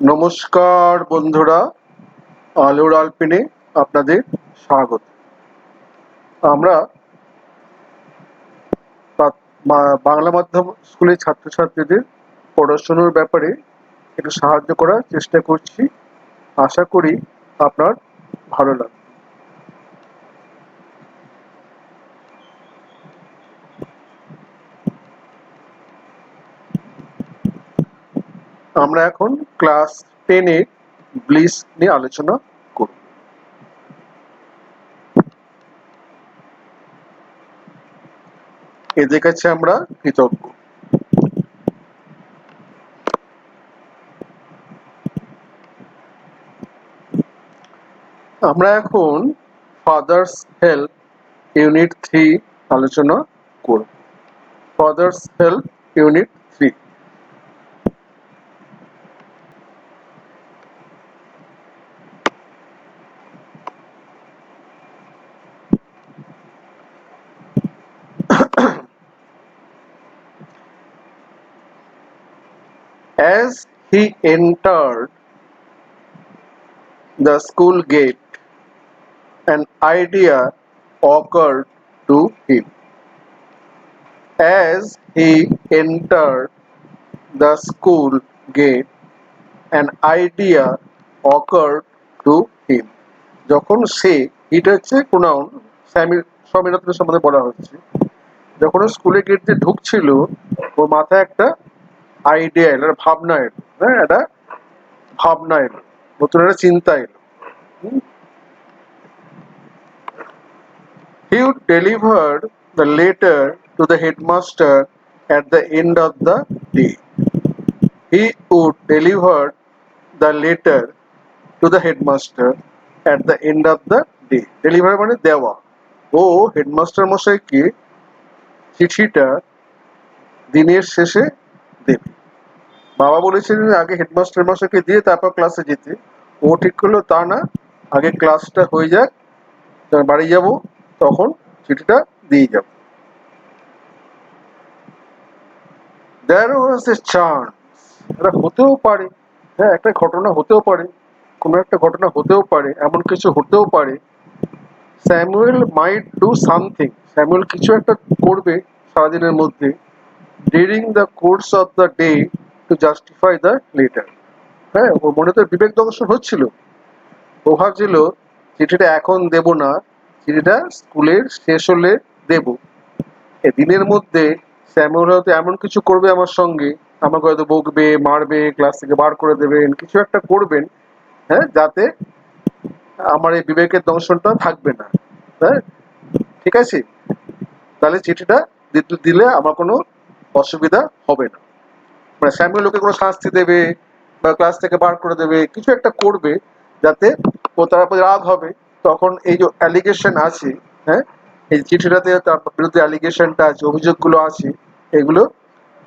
নমস্কার বন্ধুরা, আলোর আলপিনে আপনাদের স্বাগত। আমরা বাংলা মাধ্যম স্কুলের ছাত্রছাত্রীদের পড়াশোনার ব্যাপারে একটু সাহায্য করার চেষ্টা করছি। আশা করি আপনার ভালো লাগবে। আমরা এখন ক্লাস 10-এর ব্লিস নিয়ে আলোচনা করব। এদের কাছে আমরা কৃতজ্ঞ। আমরা এখন ফাদার্স হেল্প ইউনিট 3 আলোচনা করব। Father's help unit 3। As he entered the school gate, an idea occurred to him. As he entered the school gate, an idea occurred to him. যখন সে, এটা হচ্ছে প্রোনাউন, স্বামীনাথনের সম্বন্ধে বলা হচ্ছে। যখন ও স্কুলের গেট দিয়ে ঢুকছিল, ওর মাথায় একটা আইডিয়া এলো, একটা ভাবনা এলো। হ্যাঁ, একটা ভাবনা এলো, নতুন একটা চিন্তা এলো। He would deliver the letter to the headmaster at the end of the day. He would deliver the letter to the headmaster at the end of the day. Deliver মানে দেওয়া। ও হেডমাস্টার মশাইকে চিঠিটা দিনের শেষে দেবে। বাবা বলেছিলেন আগে হেডমাস্টার মশাইকে দিয়ে তারপর ক্লাসে যেতে। ও ঠিক করলো তা না, আগে ক্লাসটা হয়ে যাক, বাড়ি যাব, তখন চিঠিটা দিয়ে যাব। There was a chance, এটা হতেও পারে, হ্যাঁ, একটা ঘটনা হতেও পারে, কোনো একটা ঘটনা হতেও পারে, এমন কিছু হতেও পারে। Samuel might do something, Samuel কিছু একটা করবে সারাদিনের মধ্যে, during the course of the day, to justify the letter. হ্যাঁ, ওর মনে তো বিবেক দংশন হচ্ছিল। ও ভাবছিল চিঠিটা এখন দেব না, চিঠিটা স্কুলের শেষ হলে দেব। দিনের মধ্যে স্যামুয়েল হয়তো এমন কিছু করবে আমার সঙ্গে, আমাকে হয়তো বকবে, মারবে, ক্লাস থেকে বার করে দেবেন, কিছু একটা করবেন, হ্যাঁ, যাতে আমার এই বিবেকের দংশনটা থাকবে না। হ্যাঁ, ঠিক আছে, তাহলে চিঠিটা দিলে আমার কোনো অসুবিধা হবে না। মানে স্যামুয়েল ওকে কোনো শাস্তি দেবে বা ক্লাস থেকে বার করে দেবে, কিছু একটা করবে যাতে ও তার উপর রাগ হবে। তখন এই যে অ্যালিগেশন আছে, হ্যাঁ, এই চিঠিটাতে তার বিরুদ্ধে অ্যালিগেশনটা আছে, অভিযোগগুলো আছে, এগুলো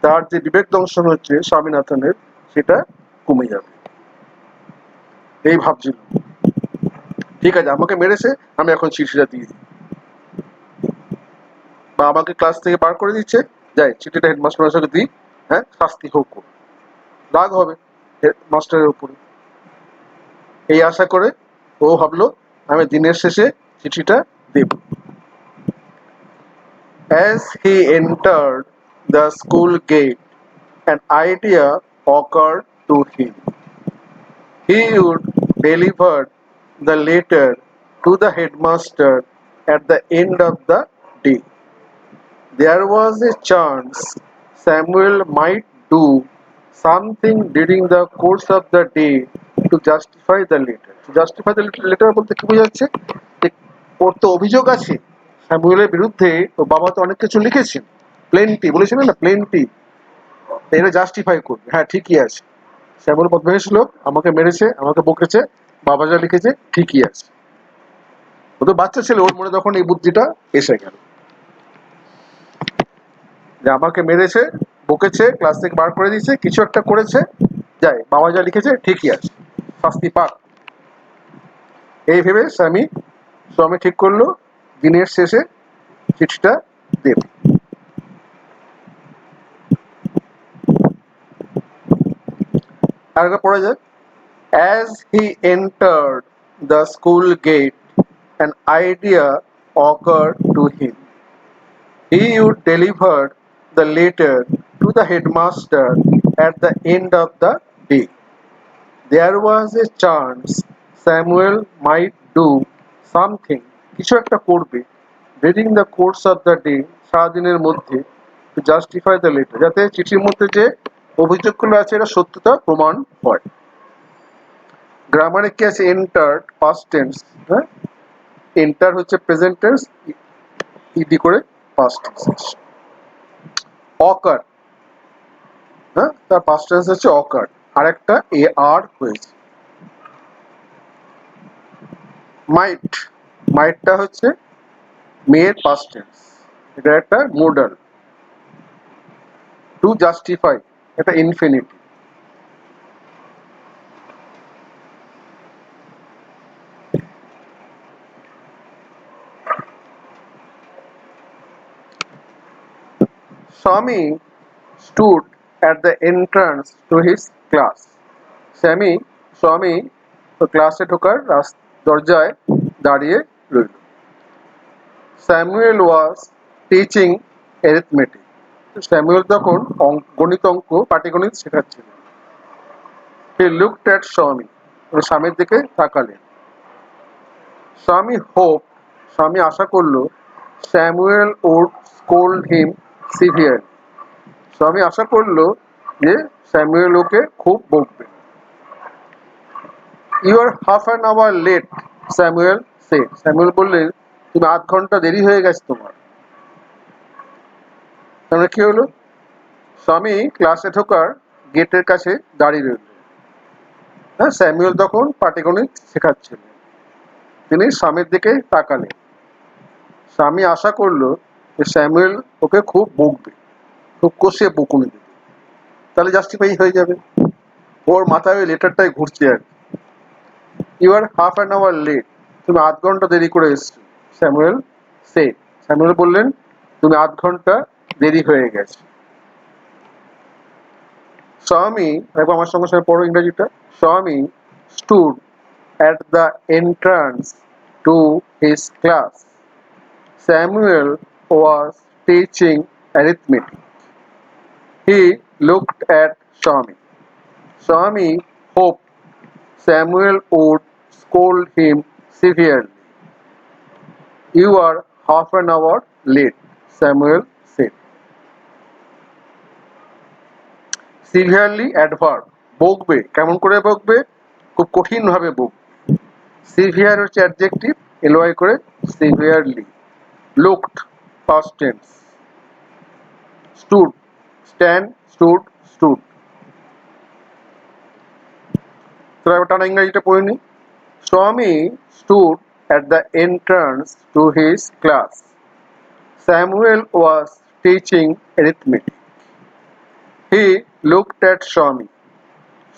তার যে বিবেক দংশন হচ্ছে স্বামীনাথনের, সেটা কমে যাবে। এই ভাবছিল, ঠিক আছে আমাকে মেরেছে, আমি এখন চিঠিটা দিয়ে দিই, বা আমাকে ক্লাস থেকে বার করে দিচ্ছে, যাই চিঠিটা হেডমাস্টার মশাইকে দিই, হ্যাঁ, শাস্তি হোক। রাগ হবে মাস্টারের উপরে, এই আশা করে ও ভাবলো আমি দিনের শেষে চিঠিটা দেব। As he entered the school gate, an idea occurred to him. He would deliver the letter to the headmaster at the end of the day. There was a chance Samuel might do something during the course of the day to justify the letter. To justify the letter বলতে কি বোঝাচ্ছে? ওর তো অভিযোগ আছে স্যামুয়েলের বিরুদ্ধে, তো বাবা তো অনেক কিছু লিখেছেন, প্লেন্টি বলেছিলেন না, প্লেন্টি, এটা জাস্টিফাই করবে। হ্যাঁ, ঠিকই আছে, স্যামুয়েল বদমাইশ লোক, আমাকে মেরেছে, আমাকে বকেছে, বাবা যা লিখেছে ঠিকই আছে। ও তো বাচ্চা ছেলে, ওর মনে তখন এই বুদ্ধিটা এসে গেল যে আমাকে মেরেছে, বকেছে, ক্লাস থেকে বার করে দিয়েছে, কিছু একটা করেছে, যাই বাবা যা লিখেছে ঠিকই আছে, শাস্তি পাক। এই ভেবে স্বামী ঠিক করলো দিনের শেষে চিঠিটা দেবে। আর পড়া যায়। As he entered the school gate, an idea occurred to him. He would deliver the letter to the headmaster at the end of the day. There was a chance Samuel might do something, কিছু একটা করবে during the course of the day, সারাদিনের মধ্যে, to justify the letter, যাতে চিঠির মধ্যে যে অভিযোগগুলো আছে এটা সত্যতা প্রমাণ হয়। গ্রামারে কি আছে? এন্টার্ড পাস্ট টেন্স, হ্যাঁ, এন্টার হচ্ছে প্রেজেন্ট টেন্স, ইডি করে পাস্ট টেন্স। অকার, হ্যাঁ, তার পাস্ট টেন্স হচ্ছে অকার, আর একটা এ আর হয়েছে। মাইট, মাইটটা হচ্ছে মেয়ের পাস্ট টেন্স, এটা একটা মোডাল। টু জাস্টিফাই এটা infinity. Swami stood at the entrance to his class. স্বামী তো ক্লাসে ঢোকার দরজায় দাঁড়িয়ে রইল। Samuel was teaching arithmetic. Samuel তখন গণিত অঙ্ক পাটিগণিত শেখাচ্ছিলেন। হি লুকড অ্যাট স্বামী, স্বামীর দিকে তাকালেন। স্বামী আশা করল Samuel would scold him severely. Swami আশা করল যে স্যামুয়েল ওকে খুব বকবে। You are half an hour late, Samuel said. Samuel বললেন, তুমি আধ ঘন্টা দেরি হয়ে গেছে তোমার। তাহলে কি হলো? স্বামী ক্লাসে ঢোকার গেটের কাছে দাঁড়িয়ে রইল। হ্যাঁ, স্যামুয়েল তখন পাটিগণিত শেখাচ্ছিলেন। তিনি স্বামীর দিকে তাকালেন। স্বামী আশা করলো যে স্যামুয়েল ওকে খুব বকবে, খুব কষিয়ে বকুনি দেবে, তাহলে জাস্টিফাই হয়ে যাবে। ওর মাথায় ওই লেটারটাই ঘুরছে আর কি। You are half an hour late, তুমি আধ ঘন্টা দেরি করে এসছো। স্যামুয়েল সেড, স্যামুয়েল বললেন, তুমি আধ ঘন্টা দেরি হয়ে গেছে। স্বামী, একবার আমার সঙ্গে সঙ্গে পড়ো ইংরেজিটা। স্বামী stood at the entrance to his class. Samuel was teaching arithmetic. He looked at Swami. Swami hoped Samuel would scold him severely. You are half an hour late, Samuel said. Severely adverb, বকবে। কেমন করে বকবে? খুব কঠিন ভাবে বকবে। Severe হচ্ছে adjective, LY করে severely. Looked past tense. Stood, stand, stood. তো এবার টানা ইংরেজিটা পড়ে নি। স্বামী stood at the entrance to his class. Samuel was teaching arithmetic. He looked at Swami.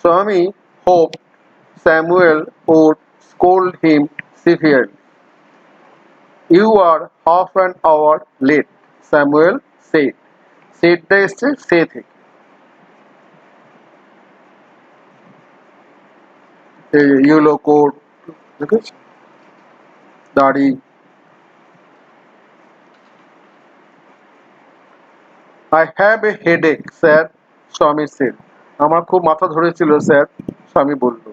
Swami hoped Samuel would scold him severely. You are half an hour late, Samuel said. Saidটা এসছে সে থেকে। এই ইয়েলো কোট, দেখেছ, দাড়ি। I have a headache, sir, স্বামী said. আমার খুব মাথা ধরেছিল স্যার, স্বামী বলল।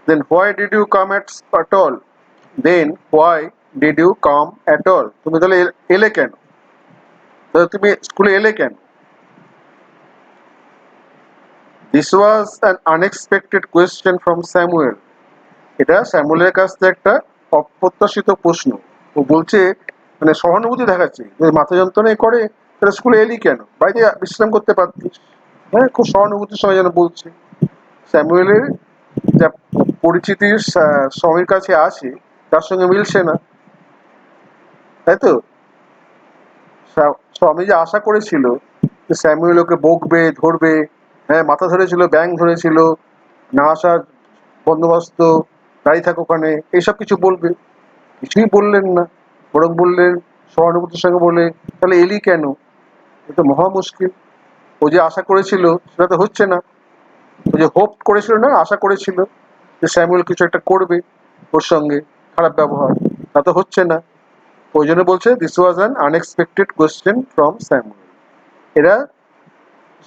Then why did you come at all? Then why did you come at all? তুমি তাহলে এলে কেন? তাহলে তুমি স্কুলে এলে কেন? This was an unexpected question from Samuel. এটা স্যামুয়েলের কাছ থেকে একটা অপ্রত্যাশিত প্রশ্ন। ও বলছে, মানে সহানুভূতি দেখাচ্ছে, যদি মাথা যন্ত্রণাই করে তাহলে স্কুলে এলি কেন? বাড়িতে বিশ্রাম করতে পারতিস। হ্যাঁ, খুব সহানুভূতির সঙ্গে যেন বলছে। স্যামুয়েলের যা পরিচিতির স্বামীর কাছে আছে তার সঙ্গে মিলছে না, তাই তো। স্বামী যে আশা করেছিল যে স্যামুয়েল ওকে বকবে, ধরবে, হ্যাঁ, মাথা ধরেছিল, ব্যাং ধরেছিল, না আসার বন্দোবস্ত, দাঁড়িয়ে থাক ওখানে, এইসব কিছু বলবে, কিছুই বললেন না। বরং বললেন সহানুভূতির সঙ্গে বলে, তাহলে এলি কেন? এ তো মহা মুশকিল। ও যে আশা করেছিল সেটা তো হচ্ছে না। ওই যে হোপ করেছিল না, আশা করেছিল যে স্যামুয়েল কিছু একটা করবে ওর সঙ্গে, খারাপ ব্যবহার, তা তো হচ্ছে না। ওই জন্য বলছে this was an unexpected question from Samuel. এরা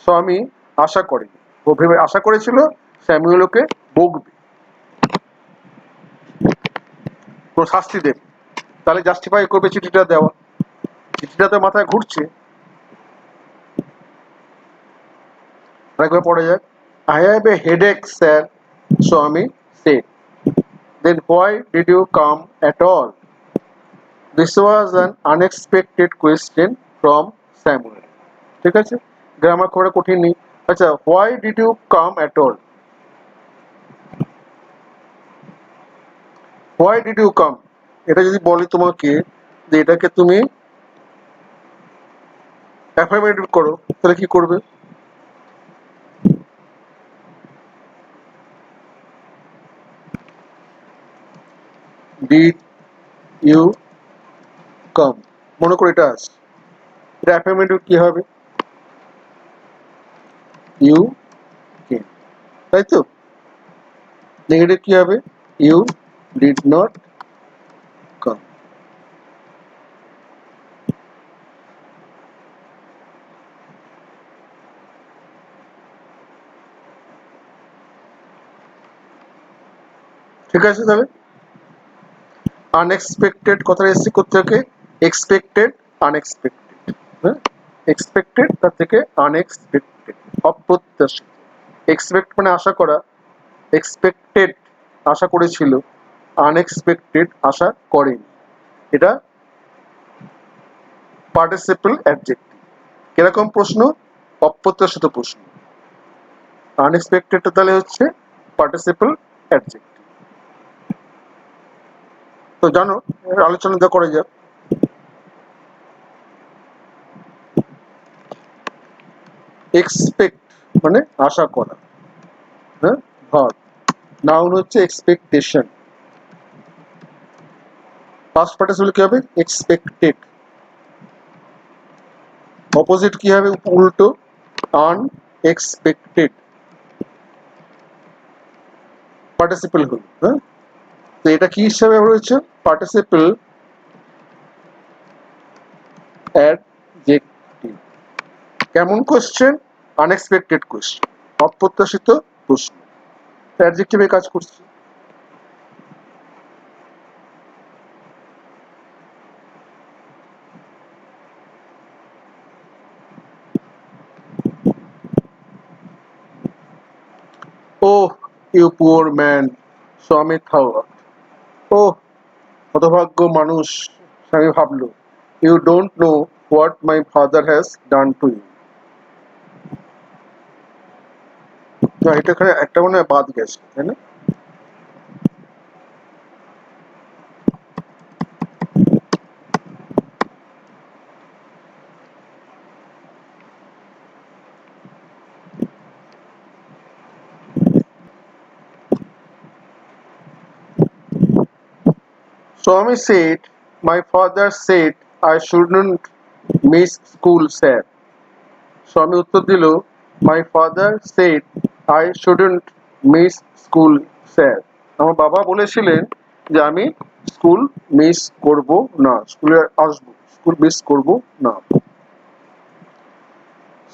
স্বামী আশা করেনি, ও ভেবে আশা করেছিল স্যামুয়েল ওকে বকবে, কোনো শাস্তি দেবে, তাহলে জাস্টিফাই করবে চিঠিটা দেওয়া। চিঠিটা তো মাথায় ঘুরছে। আরেকবার পড়ে যাক। I have a headache sir, স্বামী said. Then why did you come at all? This was an unexpected question from Samuel. ঠিক আছে, গ্রামার খুব একটা কঠিন নেই। আচ্ছা, why did you come at all? Why did you come? এটা যদি বলি তোমাকে যে এটাকে তুমি অ্যাফার্মেটিভ করো, তাহলে কি করবে? Did you come? মনে করো এটা আছে, এটা অ্যাফার্মেটিভ কি হবে? You came, তাই তো? নেগেটিভ কি হবে? You did not come. ঠিক আছে, তাহলে আনএক্সপেক্টেড কথাটা এসছে কোত্থেকে? Expected, unexpected. হ্যাঁ, এক্সপেক্টেড তার থেকে আনএক্সপেক্টেড, অপ্রত্যাশিত। এক্সপেক্ট মানে আশা করা, এক্সপেক্টেড আশা করেছিল, আনএক্সপেক্টেড আশা করেনি। এটা পার্টিসিপল অ্যাডজেক্টিভ। কিরকম প্রশ্ন? অপ্রত্যাশিত প্রশ্ন। আনএক্সপেক্টেড তাহলে হচ্ছে পার্টিসিপল অ্যাডজেক্টিভ। তো জানো, আলোচনা যা করা যাক। এক্সপেক্ট মানে আশা করা, হ্যাঁ, ভার্ব। নাউন হচ্ছে এক্সপেকটেশন। ফার্স্ট পার্টিসিপল কি হবে? এক্সপেক্টেড। অপোজিট কি হবে? উল্টো, আনএক্সপেক্টেড পার্টিসিপল হলো। হ্যাঁ, তো এটা কি হিসাবে রয়েছে? Participle adjective. কেমন কোশ্চেন? আনএক্সপেক্টেড কোশ্চেন, অপ্রত্যাশিত প্রশ্ন, অ্যাডজেক্টিভে কাজ করছে। ওহ ইউ পুয়ার ম্যান, স্বামী থাওয়ার। ও হতভাগ্য মানুষ, স্বামী ভাবলো। You don't know what my father has done to you. না, এটা এখানে একটা মনে হয় বাদ গেছে, তাই না? Swami said, my father said I shouldn't miss school, sir. স্বামী উত্তর দিল, my father said I shouldn't miss school, sir. আমার বাবা বলেছিলেন যে আমি স্কুল মিস করব না, স্কুলে আসবো, স্কুল মিস করব না।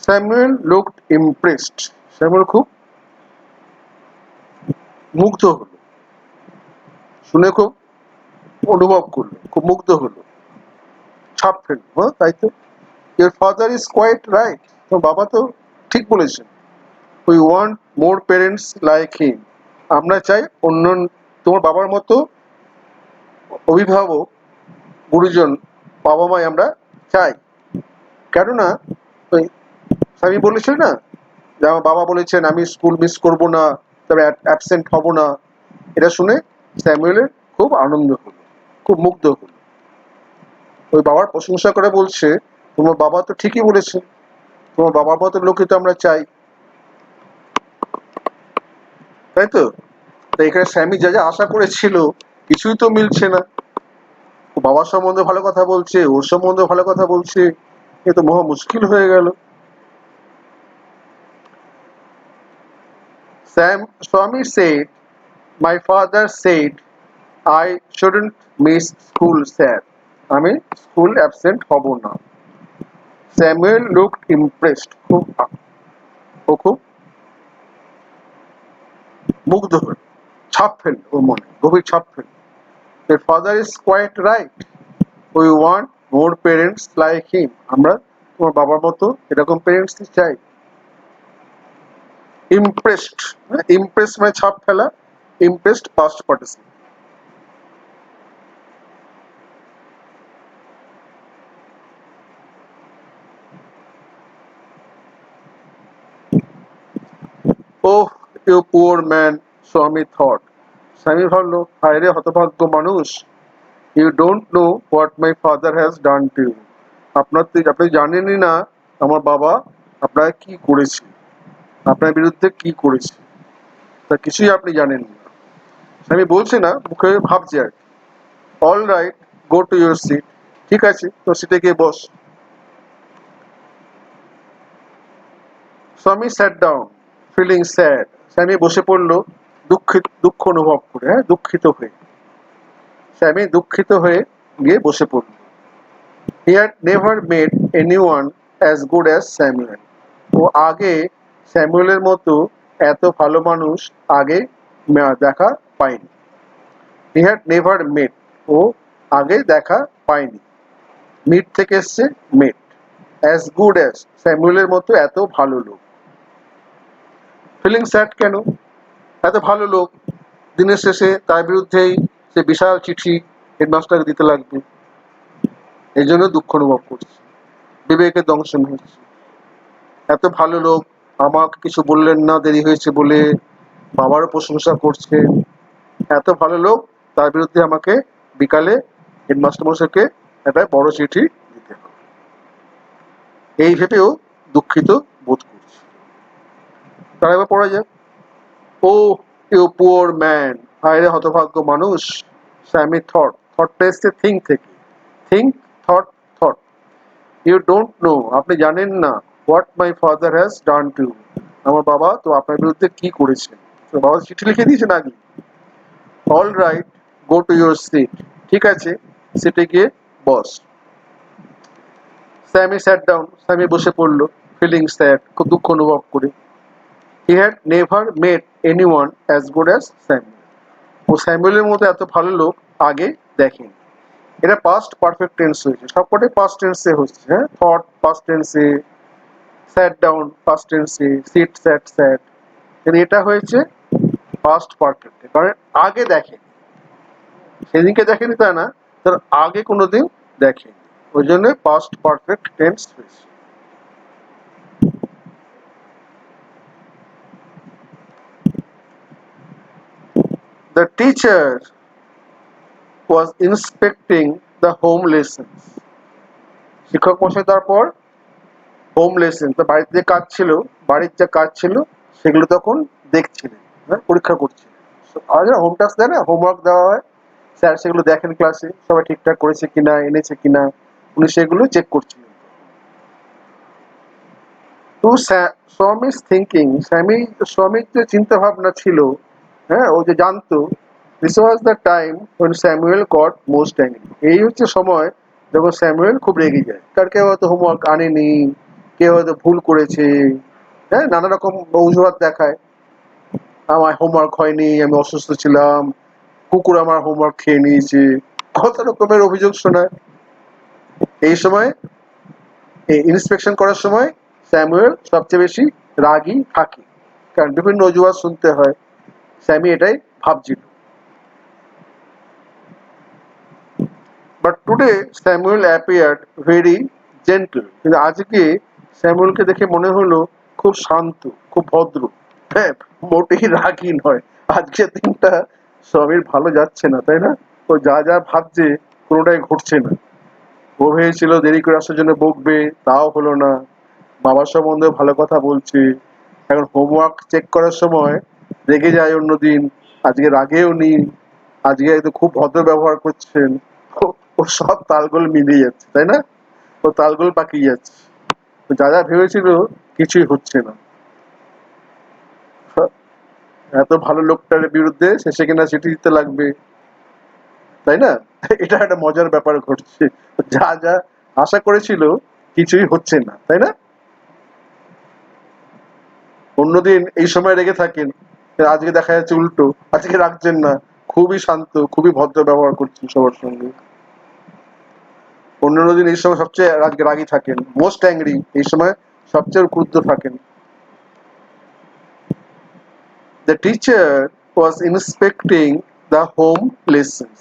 Samuel looked impressed. স্যামুয়েল খুব মুগ্ধ হলো, শুনে খুব অনুভব করলো, খুব মুগ্ধ হলো, ছাপ ফেললো। হ্যাঁ, তাই তো। Your father is quite right. তোমার বাবা তো ঠিক বলেছেন। We want more parents like him. আমরা চাই অন্য তোমার বাবার মতো অভিভাবক, গুরুজন, বাবা মাই আমরা চাই। কেননা ওই স্বামী বলেছিল না যে আমার বাবা বলেছেন আমি স্কুল মিস করব না, তবে অ্যাবসেন্ট হব না। এটা শুনে স্যামুয়েলের খুব আনন্দ হলো, খুব মুগ্ধ হলো। ওই বাবার প্রশংসা করে বলছে, তোমার বাবা তো ঠিকই বলেছে, তোমার বাবার মতো লোকই তো আমরা চাই, তাই তো। তো এখানে স্যামি যা যা আশা করেছিল কিছুই তো মিলছে না। ও বাবার সম্বন্ধে ভালো কথা বলছে, ওর সম্বন্ধে ভালো কথা বলছে, এ তো মহা মুশকিল হয়ে গেল। Swami said, my father said I shouldn't miss school, sir. আমি স্কুল অ্যাবসেন্ট হব না। Samuel looked impressed. খুব মুগ্ধ হল, ছাপ ফেলল ওর মনে, গভীর ছাপ ফেলল। Your father is quite right. We want more parents like him. আমরা তোমার বাবার মতো এরকম প্যারেন্টস চাই। ইমপ্রেসড, ইমপ্রেস মানে ছাপ ফেলা, impressed past participant. Oh you poor man, Swami thought. Swami ভাবলো, হায় রে হতভাগ্য মানুষ। You don't know what my father has done to you. আপনি জানেনই না আমার বাবা আপনার কি করেছে, আপনার বিরুদ্ধে কি করেছে, তা কিছুই আপনি জানেন না। স্বামী বলছে না, মুখে ভাবছে আর কি। All right, go to your seat. ঠিক আছে, তো সিটে গিয়ে বস। স্বামী স্যাট ডাউন, ফিলিং স্যাড। স্বামী বসে পড়লো দুঃখ অনুভব করে, দুঃখিত হয়ে। স্বামী দুঃখিত হয়ে গিয়ে বসে পড়ল। He had never made anyone as good as Samuel. ও আগে স্যামুয়েলের মতো এত ভালো মানুষ আগে দেখা পায়নি। হি হ্যাড নেভার মেট, ও আগে দেখা পায়নি। মিট থেকে এসছে মেট। অ্যাজ গুড অ্যাজ, স্যামুয়েলের মতো এত ভালো লোক। ফিলিং স্যাড কেন? এত ভালো লোক, দিনের শেষে তার বিরুদ্ধেই সে বিশাল চিঠি হেডমাস্টারকে দিতে লাগবে, এই জন্য দুঃখ অনুভব করছে, বিবেকের দংশন হচ্ছে। এত ভালো লোক আমাকে কিছু বললেন না দেরি হয়েছে বলে, বাবারও প্রশংসা করছে। এত ভালো লোক, তার বিরুদ্ধে আমাকে বিকালে হেডমাস্টার মশাইকে একটা বড় চিঠি দিতে হবে, এই ভেবেও দুঃখিত বোধ করছে। তার এবার পড়া যাক। ও ইউ পুয়ার ম্যান, হায় রে হতভাগ্য মানুষ। স্যামি থট, থটটা এসছে থিঙ্ক থেকে। Think, thought, thought. You don't know, আপনি জানেন না, what my father has done to you, আমার বাবা তো আপনার বিরুদ্ধে কি করেছে। তো বাবা চিঠি লিখে দিয়েছেন আগে। All right, go to your seat. ঠিক আছে, সিটে গিয়ে বস। স্যামি স্যাট ডাউন, স্যামি বসে পড়লো, ফিলিং স্যাড, খুব দুঃখ অনুভব করে। He had never met anyone as good as Samuel. ও স্যামুয়েলের মতো এত ভালো লোক আগে দেখেনি। এটা পাস্ট পারফেক্ট টেন্স হয়েছে, সবকটাই পাস্ট টেন্সে হচ্ছে। থট পাস্ট টেন্সে, স্যাট ডাউন পাস্ট টেন্সে, সিট স্যাট স্যাট, কিন্তু এটা হয়েছে পাস্ট পারফেক্ট, কারণ আগে দেখেনি। সেদিনকে দেখেনি তা না, তার আগে কোনোদিন দেখেনি, ওই জন্য পাস্ট পারফেক্ট টেন্স হয়েছে। The teacher was inspecting the home lessons. শিক্ষক মশাই তারপর হোম লেসন, তো বাড়িতে যে কাজ ছিল, বাড়ির যে কাজ ছিল সেগুলো তখন দেখছিলেন, পরীক্ষা করছিলেন। আর হোম টাস্ক দেয় না, হোমওয়ার্ক দেওয়া হয়, স্যার সেগুলো দেখেন ক্লাসে সবাই ঠিকঠাক করেছে কিনা, এনেছে কিনা, উনি সেগুলো চেক করছিলেন। টু স্বামীর থিঙ্কিং, স্বামীর যে চিন্তা ভাবনা ছিল, ও যে জানতো, this was the time when Samuel goat most angry. এই হচ্ছে সময় যখন স্যামুয়েল খুব রেগে যায়। কার কেউ হয়তো হোমওয়ার্ক আনেনি, কেউ হয়তো ভুল করেছে, নানা রকম অজুহাত দেখায়। আমার হোমওয়ার্ক হয়নি, আমি অসুস্থ ছিলাম, কুকুর আমার হোমওয়ার্ক খেয়ে নিয়েছে, কত রকমের অভিযোগ শোনায়। এই সময় ইন্সপেকশন করার সময় স্যামুয়েল সবচেয়ে বেশি রাগই থাকে, কারণ বিভিন্ন অজুহাত শুনতে হয়। স্যামি এটাই ভাবছিল। But today Samuel appeared very gentle. কিন্তু আজকে স্যামুয়েলকে দেখে মনে হলো খুব শান্ত, খুব ভদ্র, মোটেই রাগই নয়। আজকের দিনটা স্বামীর ভালো যাচ্ছে না, তাই না? ও যা যা ভাবছে কোনোটাই ঘটছে না। ও ভেবেছিল দেরি করে আসার জন্য বকবে, তাও হলো না। বাবার সম্বন্ধে ভালো কথা বলছে, এখন হোমওয়ার্ক চেক করার সময় রেগে যায় অন্যদিন, আজকে রাগেও নি, আজকে একদম খুব ভদ্র ব্যবহার করছেন। ও সব তালগোল মিলিয়ে যাচ্ছে, তাই না? ও তালগোল পাকিয়ে যাচ্ছে, যা যা ভেবেছিল কিছুই হচ্ছে না। এত ভালো লোকটার বিরুদ্ধে শেষে কিনা চিঠি দিতে লাগবে, তাই না? এটা একটা মজার ব্যাপার ঘটছে। যা যা আশা করেছিল কিছুই হচ্ছে না, তাই না? অন্যদিন এই সময় রেগে থাকেন, আজকে দেখা যাচ্ছে উল্টো, আজকে রাখছেন না, খুবই শান্ত, খুবই ভদ্র ব্যবহার করছেন সবার সঙ্গে। অন্যান্য দিন এই সময় সবচেয়ে রাগী থাকেন, মোস্ট অ্যাংরি, এই সময় সবচেয়ে ক্রুদ্ধ থাকেন। The teacher was inspecting the home lessons.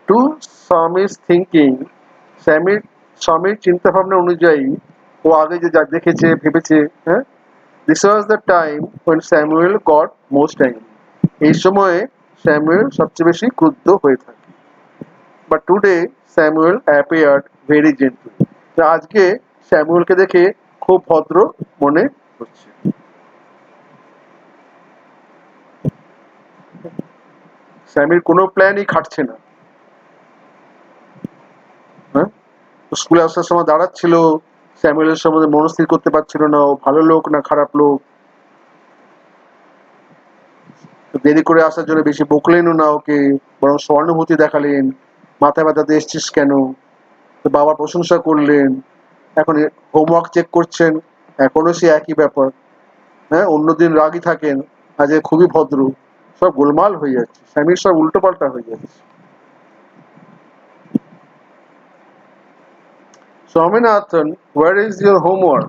To Swami's thinking, স্বামীর চিন্তা ভাবনা অনুযায়ী ও আগে যে যা দেখেছে ভেবেছে, হ্যাঁ, this was the time when Samuel got most angry. এই সময়ে স্যামুয়েল সবচেয়ে বেশি ক্রুদ্ধ হয়ে থাকে। But today Samuel appeared very gentle. আজকে স্যামুয়েলকে দেখে খুব ভদ্র মনে হচ্ছে। স্যামির কোনো প্ল্যানই খাটছে না। হ্যাঁ, স্কুলে আসার সময় দাঁড়াচ্ছিল, স্যামুয়েলের সম্বন্ধে মনস্থির করতে পারছিল না, ও ভালো লোক না খারাপ লোক। দেরি করে আসার জন্য বেশি বকলেনও না ওকে, বরং সহানুভূতি দেখালেন, মাথা ব্যথাতে এসছিস কেন, তো বাবার প্রশংসা করলেন। এখন হোমওয়ার্ক চেক করছেন, এখনো সে একই ব্যাপার। হ্যাঁ, অন্যদিন রাগী থাকেন, আজকে খুবই ভদ্র। সব গোলমাল হয়ে যাচ্ছে, স্বামীর সব উল্টো পাল্টা হয়ে যাচ্ছে। Swaminathan, where is your homework?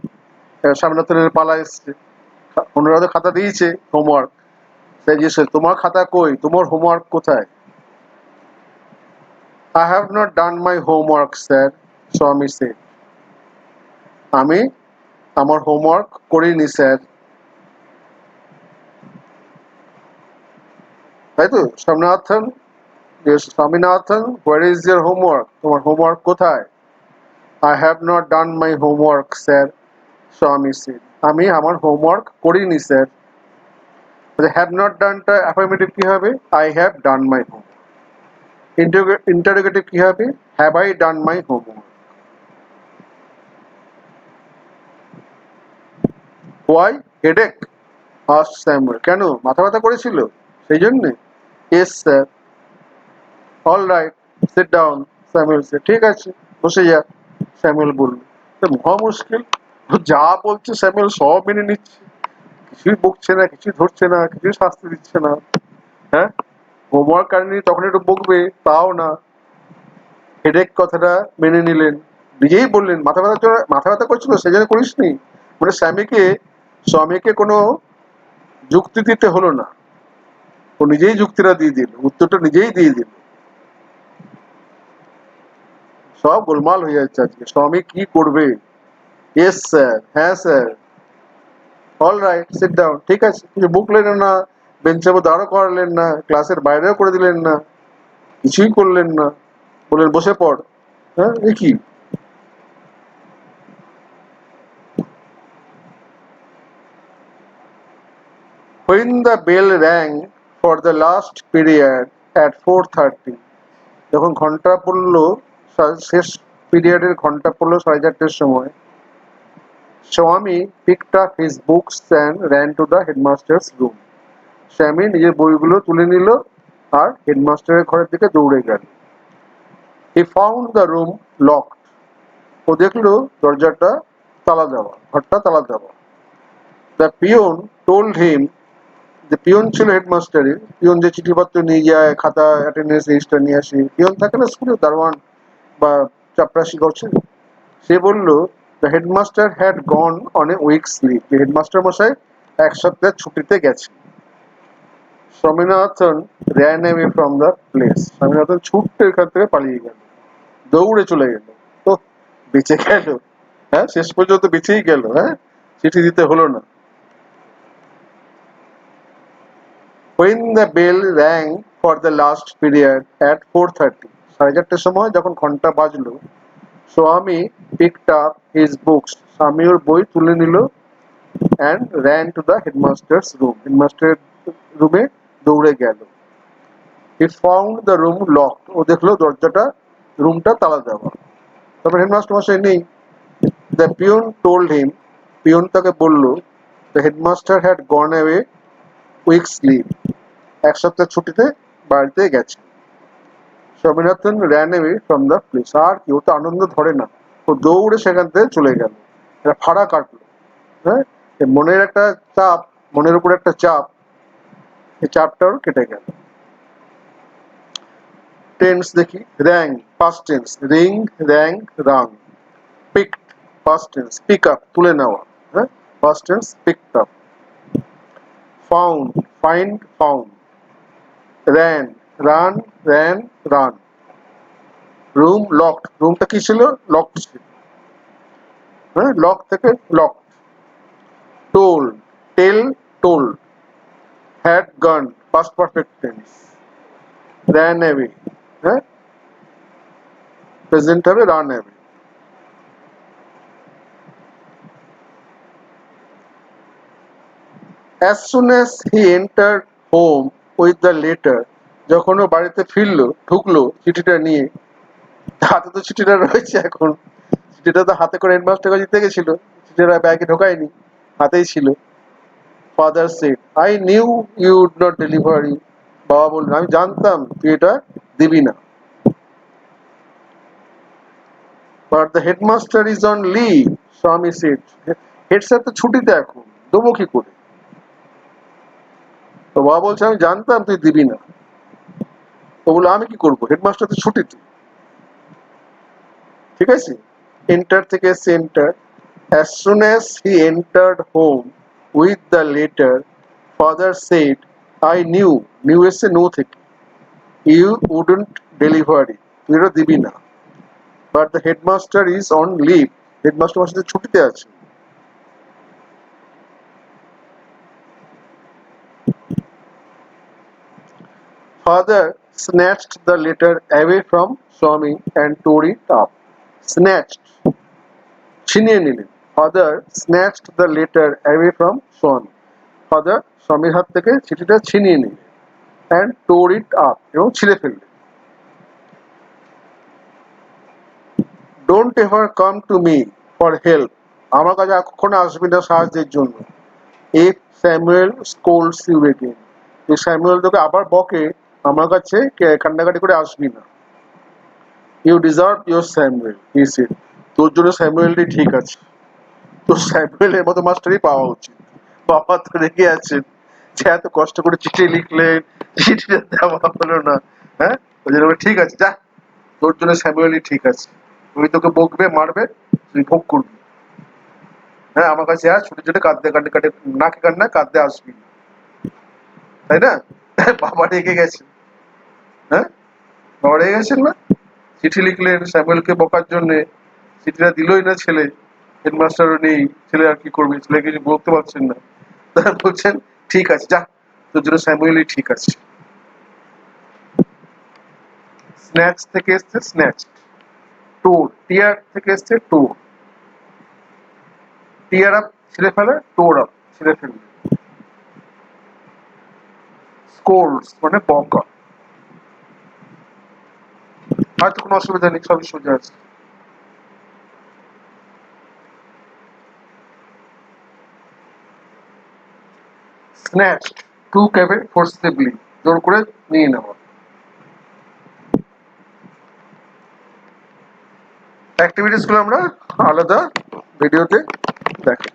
স্বামীনাথনের পালা এসছে, ওনারা তো খাতা দিয়েছে হোমওয়ার্ক, তাই জিজ্ঞেস তোমার খাতা কই, তোমার হোমওয়ার্ক কোথায়? I have not done my homework, sir, স্বামী said. আমি আমার হোমওয়ার্ক করিনি স্যার। তাই তো Swaminathan, Swaminathan, where is your homework? তোমার হোমওয়ার্ক কোথায়? I have not done my homework, sir, স্বামী said. আমি আমার হোমওয়ার্ক করিনি স্যার। হ্যাভ নট ডানটা অ্যাফার্মেটিভ কি হবে? I have done my homework. Interrogative কি হবে? Have I done my homework? Why headache? asked Samuel. কেন মাথা ব্যথা করেছিল সেই জন্যে? Yes sir. All right, sit down, Samuel said. ঠিক আছে, বসে যা, স্যামুয়েল বলল। মহা মুশকিল, যা বলছে স্যামুয়েল সব মেনে নিচ্ছে, কিছুই বকছে না, কিছুই ধরছে না, কিছুই শাস্তি দিচ্ছে না। হ্যাঁ, হোমওয়ার্ক কারেনি তখন একটু বকবে, তাও না। হেডেক কথাটা মেনে নিলেন, নিজেই বললেন মাথা ব্যথা করছিল সেই জন্য করিসনি। মানে স্বামীকে কোনো যুক্তি দিতে হলো না, ও নিজেই যুক্তিটা দিয়ে দিল, উত্তরটা নিজেই দিয়ে দিল। সব গোলমাল হয়ে যাচ্ছে আজকে, স্বামী কি করবে? ইয়েস স্যার, হ্যাঁ sir. All right, sit down, ঠিক আছে। কিছু বকলেন না, বেঞ্চের মধ্যে দাঁড়ও করালেন না, ক্লাসের বাইরেও করে দিলেন না, কিছুই করলেন না, বললেন বসে পড়। হ্যাঁ, এ কি? When the bell rang for the last period at 4:30, যখন ঘন্টা পড়লো, শেষ পিরিয়ডের ঘন্টা পড়লো 4:30-র সময়, স্বামী picked up his books and ran to the headmaster's room. স্বামী নিজের বইগুলো তুলে নিল আর হেডমাস্টারের ঘরের দিকে দৌড়ে গেল। He found the room locked. ও দেখলো দরজাটা তালা দেওয়া, ঘরটা তালা দেওয়া। The peon told him, যে পিয়ন ছিল হেডমাস্টারের, পিয়ন যে চিঠিপত্র নিয়ে যায়, খাতা অ্যাটেন্ডেন্স রেজিস্টার নিয়ে আসে, পিয়ন থাকে না স্কুলে, দারোয়ান বা চাপরাশি করছে, সে বলল the headmaster had gone on a week's leave, যে হেডমাস্টার মশাই এক সপ্তাহের ছুটিতে গেছে। Swaminathan ran away from the place, Swaminathan ছুটতে এখান থেকে পালিয়ে গেল, দৌড়ে চলে গেল। তো বেঁচে গেল, হ্যাঁ, শেষ পর্যন্ত বেঁচেই গেল। হ্যাঁ, চিঠি দিতে হলো না। When the bell rang for the last period at 4:30, 4:30-র সময় যখন ঘন্টা বাজলো, স্বামী picked up his books, স্বামী ওর বই তুলে নিল, and ran to the headmaster's room, হেডমাস্টারের রুমে দৌড়ে গেল। He found the room locked, ও দেখলো রুমটা তালা দেওয়া। তারপর হেডমাস্টার মশাই নেই। The peon told him, peon তাকে বলল, the headmaster had gone away weeks leave, 1 সপ্তাহ ছুটিতে বাড়িতে গেছে। Swaminathan ran away from the place, আর কেউ তো আনন্দ ধরে না, ও দৌড়ে সেখান থেকে চলে গেল। এটা ফাড়া কাটলো। হ্যাঁ, মনের একটা চাপ, মনের উপর একটা চাপ, এই চাপটাও কেটে গেল। টেন্স দেখি, rang past tense, ring, rang, rang. Picked past tense, pick up তুলে নেওয়া, হ্যাঁ past tense picked up. Found find, found. Ran run, ran, run. Room locked, রুমটা কি ছিল? লক ছিল, হ্যাঁ লক থেকে lock. Told tell, told. Had gone past perfect tense. Ran away, হ্যাঁ প্রেজেন্ট হবে run away. As soon as he entered home with the letter, যখন ও বাড়িতে ফিরলো, ঢুকলো চিঠিটা নিয়ে, হাতে তো চিঠিটা রয়েছে এখন, চিঠিটা তো হাতে করে হেডমাস্টার কাছে দিতে গেছিল, চিঠিটা ব্যাগে ঢোকায়নি, হাতেই ছিল। Father said, I knew you would not delivery, বাবা বললেন আমি জানতাম তুই এটা দিবি না। But the headmaster is on leave, Swami said, head sir তো ছুটিতে এখন, দেবো কি করে? তো বাবা বলছে আমি জানতাম তুই দিবি না। তো বললো আমি কি করবো, হেডমাস্টার তো ছুটিতে। ঠিক আছে, এন্টার থেকে এসছে enter. As soon as he entered home with the letter, father said, I knew, knew এসছে নো থেকে, you wouldn't deliver it, তুই এটা দিবি না। But the headmaster is on leave, headmaster আমার সাথে ছুটিতে আছে। Father snatched the letter away from Swami and tore it up. Snatched, ছিনিয়ে নিলেন। Father snatched the letter away from Swami. Father স্বামীর হাত থেকে চিঠিটা ছিনিয়ে নিলেন। And tore it up, এবং ছিঁড়ে ফেললেন। Don't ever come to me for help, আমার কাছে কখনো আসবি না সাহায্যের জন্য। If Samuel scolds you again, যদি স্যামুয়েল তোকে আবার বকে, আমার কাছে কান্নাকাটি করে আসবি না। You deserve your Samuel, he said, তোর জন্য স্যামুয়েলই ঠিক আছে, তোর স্যামুয়েলের মতো মাস্টারই পাওয়া উচিত। বাবা তো রেগে আছেন যে এত কষ্ট করে চিঠি লিখলেন, চিঠিটা দেওয়া হলো না। হ্যাঁ, ওই জন্য ঠিক আছে যা, তোর জন্য স্যামুয়েলই ঠিক আছে, ওই তোকে বকবে মারবে, তুই ভোগ করবি। হ্যাঁ, আমার কাছে আস, ছুটি ছুটি কাঁদতে কাঁদতে কাটে, নাকে কান্না কাঁদতে আসবি, তাই না? বাবা রেগে গেছে। হ্যাঁ, বাবা রেগে গেছেন না, চিঠি লিখলেন স্যামুয়েলকে বকার জন্য, চিঠিটা দিলই না ছেলে, হেডমাস্টারও নেই, ছেলে আর কি করবে, ছেলে কিছু বলতে পারছেন না, তারা বলছেন ঠিক আছে যা, তোর জন্য স্যামুয়েলই ঠিক আছে। স্ন্যাচ থেকে এসছে স্ন্যাচ, টোর, টিয়ার থেকে এসছে টোর, টিয়ার আপ ছিঁড়ে ফেলে, টোর আপ ছিঁড়ে ফেলবে। স্কোলস মানে বকা। হয়তো কোনো অসুবিধা নেই, সবই সোজা আছে। স্ন্যাচড, টুক অ্যাওয়ে ফোর্সিবলি, জোর করে নিয়ে নেওয়া। অ্যাক্টিভিটিস গুলো আমরা আলাদা ভিডিওতে দেখি।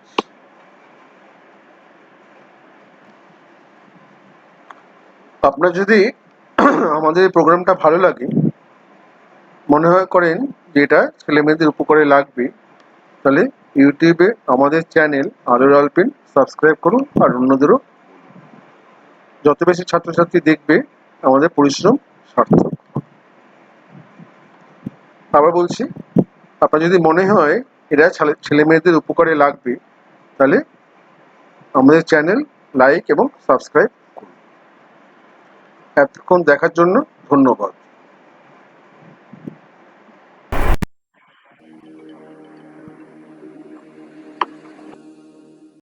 আপনার যদি আমাদের এই প্রোগ্রামটা ভালো লাগে, মনে হয় করেন যে এটা ছেলে মেয়েদের উপকারে লাগবে, তাহলে ইউটিউবে আমাদের চ্যানেল আলোর আলপিন সাবস্ক্রাইব করুন, আর অন্যদেরও। যত বেশি ছাত্রছাত্রী দেখবে, আমাদের পরিশ্রম সার্থক। আবার বলছি, আপনার যদি মনে হয় এটা ছেলে মেয়েদের উপকারে লাগবে, তাহলে আমাদের চ্যানেল লাইক এবং সাবস্ক্রাইব করুন। এতক্ষণ দেখার জন্য ধন্যবাদ।